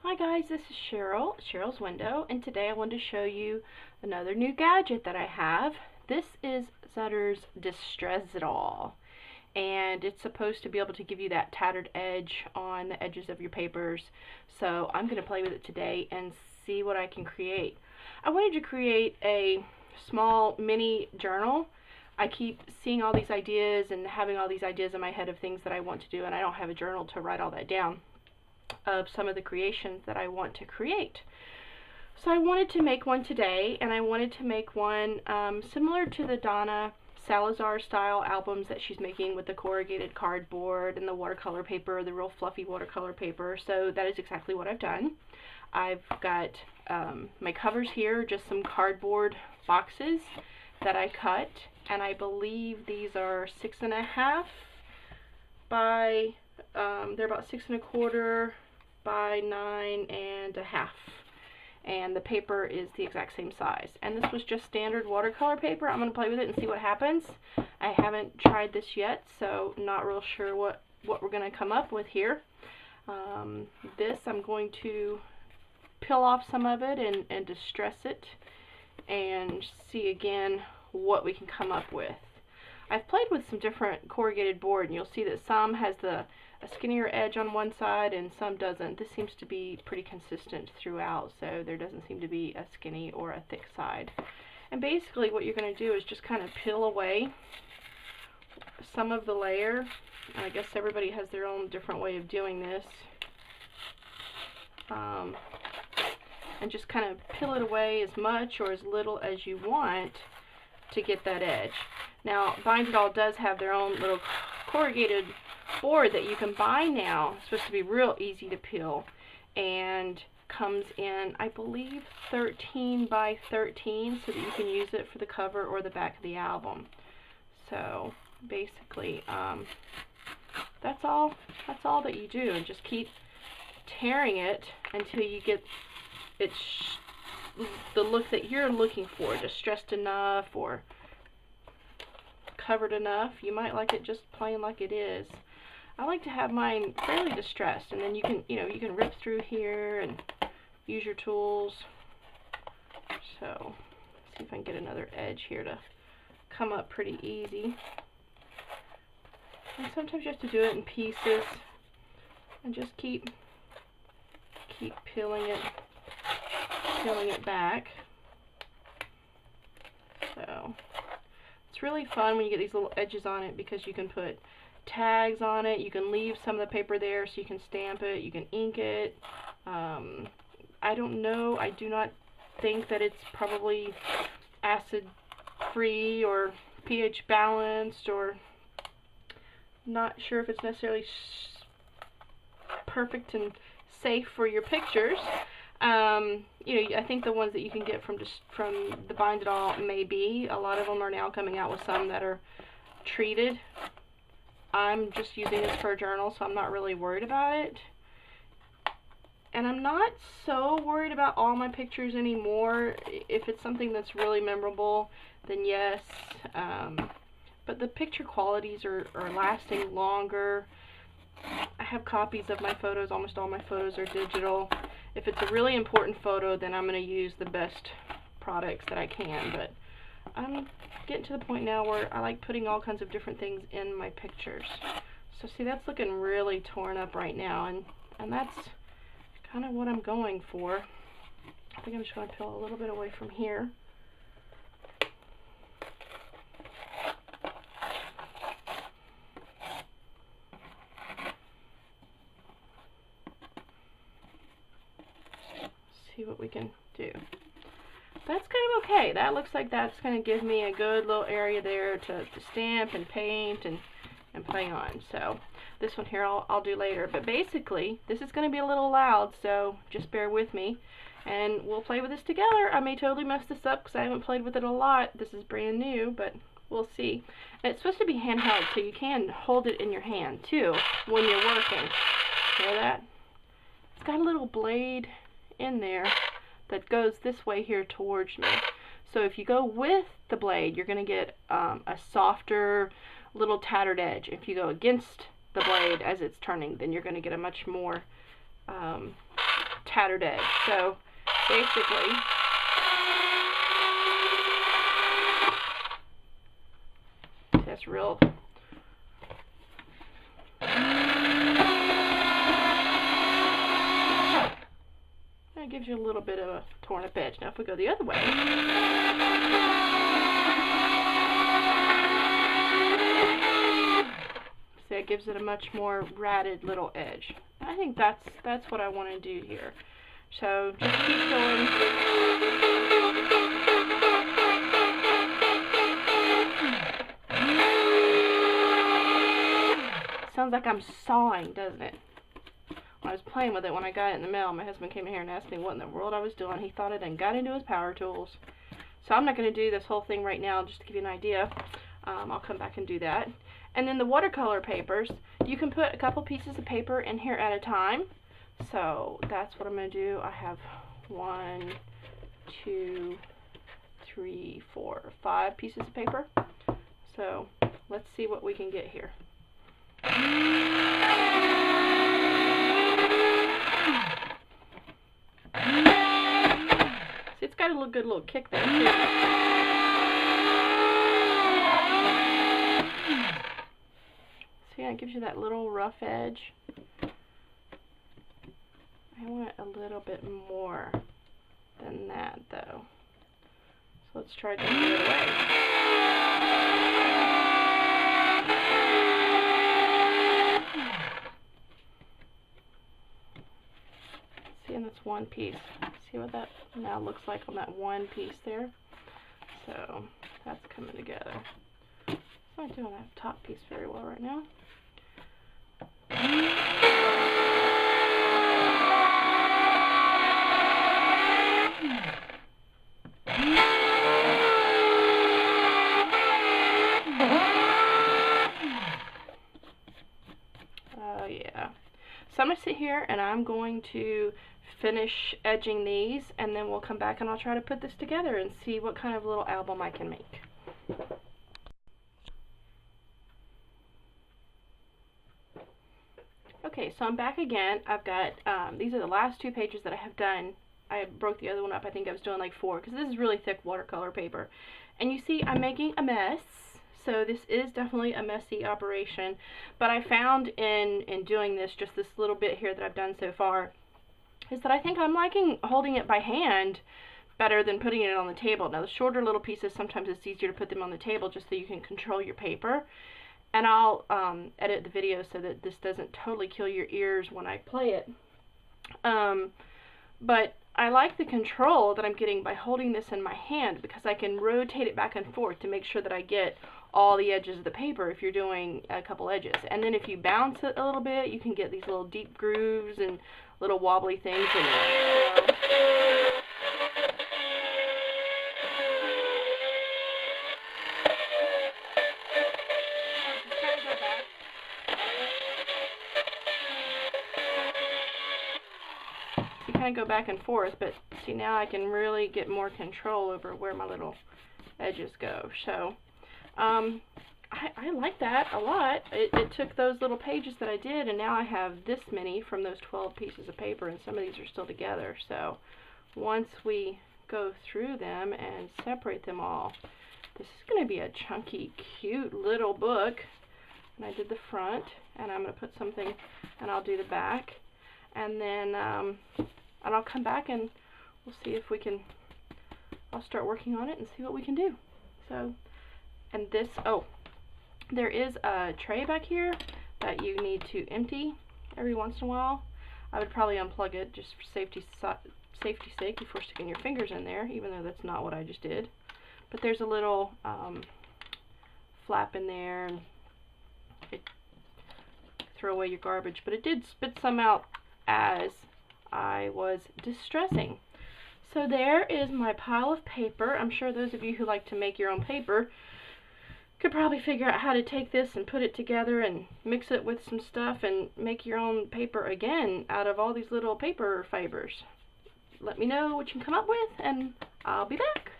Hi guys, this is Cheryl's Window, and today I wanted to show you another new gadget that I have. This is Zutters Distrezzed Journal, and it's supposed to be able to give you that tattered edge on the edges of your papers. So I'm going to play with it today and see what I can create. I wanted to create a small mini journal. I keep seeing all these ideas and having all these ideas in my head of things that I want to do, and I don't have a journal to write all that down of some of the creations that I want to create. So I wanted to make one today, and I wanted to make one similar to the Donna Salazar style albums that she's making with the corrugated cardboard and the watercolor paper, the real fluffy watercolor paper. So that is exactly what I've done. I've got my covers here, just some cardboard boxes that I cut, and I believe these are 6.5 by they're about 6 1/4 by 9.5, and the paper is the exact same size. And this was just standard watercolor paper. I'm going to play with it and see what happens. I haven't tried this yet, so not real sure what we're going to come up with here. This I'm going to peel off some of it and distress it and see again what we can come up with. I've played with some different corrugated board, and you'll see that some has a skinnier edge on one side and some doesn't. This seems to be pretty consistent throughout, so there doesn't seem to be a skinny or a thick side. And basically what you're going to do is just kind of peel away some of the layer. And I guess everybody has their own different way of doing this. And just kind of peel it away as much or as little as you want to get that edge. Now, Bind It All does have their own little corrugated board that you can buy now. It's supposed to be real easy to peel, and comes in, I believe, 13 by 13, so that you can use it for the cover or the back of the album. So basically, that's all that you do, and just keep tearing it until you get it the look that you're looking for, distressed enough or covered enough. You might like it just plain like it is. I like to have mine fairly distressed, and then you can rip through here and use your tools. So see if I can get another edge here to come up pretty easy. And sometimes you have to do it in pieces and just keep peeling it back. So it's really fun when you get these little edges on it, because you can put tags on it, you can leave some of the paper there so you can stamp it, you can ink it. I don't know, I do not think that it's probably acid free or pH balanced, or not sure if it's necessarily perfect and safe for your pictures. I think the ones that you can get from the Bind It All may be. A lot of them are now coming out with some that are treated. I'm just using this for a journal, so I'm not really worried about it. And I'm not so worried about all my pictures anymore. If it's something that's really memorable, then yes. But the picture qualities are lasting longer. I have copies of my photos. Almost all my photos are digital. If it's a really important photo, then I'm going to use the best products that I can. But I'm getting to the point now where I like putting all kinds of different things in my pictures. So see, that's looking really torn up right now, and that's kind of what I'm going for. I think I'm just going to peel a little bit away from here. See what we can do. That's kind of okay. That looks like that's going to give me a good little area there to stamp and paint and play on. So this one here I'll do later. But basically, this is going to be a little loud, so just bear with me. And we'll play with this together. I may totally mess this up because I haven't played with it a lot. This is brand new, but we'll see. And it's supposed to be handheld, so you can hold it in your hand, too, when you're working. Hear that? It's got a little blade in there that goes this way here towards me. So if you go with the blade, you're going to get a softer little tattered edge. If you go against the blade as it's turning, then you're going to get a much more tattered edge. So basically, that's real. That gives you a little bit of a torn up edge. Now if we go the other way, see, it gives it a much more ratted little edge. I think that's what I want to do here. So just keep going. Sounds like I'm sawing, doesn't it? When I was playing with it, when I got it in the mail, my husband came in here and asked me what in the world I was doing. He thought it and got into his power tools. So I'm not going to do this whole thing right now, just to give you an idea. I'll come back and do that. And then the watercolor papers, you can put a couple pieces of paper in here at a time. So that's what I'm going to do. I have 1, 2, 3, 4, 5 pieces of paper. So let's see what we can get here. See, it's got a good little kick there too. See, it gives you that little rough edge. I want a little bit more than that though. So let's try going the other way. See, and that's one piece. See what that now looks like on that one piece there? So that's coming together. I'm not doing that top piece very well right now. Oh yeah. So I'm going to sit here and I'm going to finish edging these, and then we'll come back and I'll try to put this together and see what kind of little album I can make. Okay, so I'm back again. I've got, these are the last 2 pages that I have done. I broke the other one up. I think I was doing like 4, because this is really thick watercolor paper. And you see I'm making a mess. So this is definitely a messy operation. But I found in doing this, just this little bit here that I've done so far, is that I think I'm liking holding it by hand better than putting it on the table. Now the shorter little pieces, sometimes it's easier to put them on the table just so you can control your paper. And I'll edit the video so that this doesn't totally kill your ears when I play it. But I like the control that I'm getting by holding this in my hand, because I can rotate it back and forth to make sure that I get all the edges of the paper if you're doing a couple edges. And then if you bounce it a little bit, you can get these little deep grooves and little wobbly things in there. You kind of go back and forth, but see, now I can really get more control over where my little edges go. So I like that a lot. It took those little pages that I did, and now I have this many from those 12 pieces of paper, and some of these are still together. So once we go through them and separate them all, this is going to be a chunky, cute little book. And I did the front, and I'm going to put something, and I'll do the back. And then and I'll come back and we'll see if we can, I'll start working on it and see what we can do. So, and this, oh, there is a tray back here that you need to empty every once in a while. I would probably unplug it just for safety's sake before sticking your fingers in there, even though that's not what I just did. But there's a little flap in there, and throw away your garbage. But it did spit some out as I was distressing. So there is my pile of paper. I'm sure those of you who like to make your own paper could probably figure out how to take this and put it together and mix it with some stuff and make your own paper again out of all these little paper fibers. Let me know what you can come up with, and I'll be back.